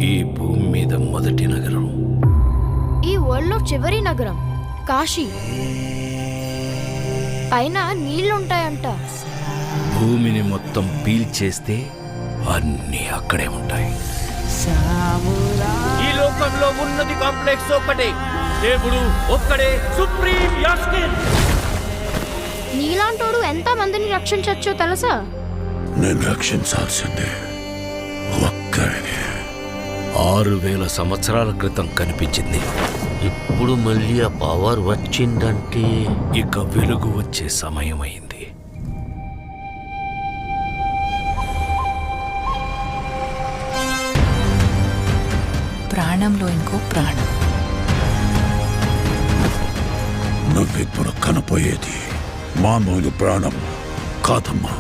ఈ భూమి మీద మొదటి నగరం, ఈ వరల్డ్లో చివరి నగరం కాశీ. పైన నీళ్లుంటాయంట. భూమిని మొత్తం పీల్చేస్తే అన్నీ అక్కడే ఉంటాయి. ఈ లోకంలో ఉన్నది కాంప్లెక్స్ ఒక్కటే, దేవుడు ఒక్కడే సుప్రీం యాస్కిన్. నీలాంటోడు ఎంత మందిని రక్షించచ్చో తెలుసా? నేను రక్షించాల్సిందే ఒక్కడిని. 6000 సంవత్సరాల క్రితం కనిపించింది. ఇప్పుడు మళ్ళీ ఆ పవర్ వచ్చిందంటే ఇక వెలుగు వచ్చే సమయం అయింది. ప్రాణంలో ఇంకో ప్రాణం. నువ్విప్పుడు కనపోయేది మామూలు ప్రాణం కాదమ్మా.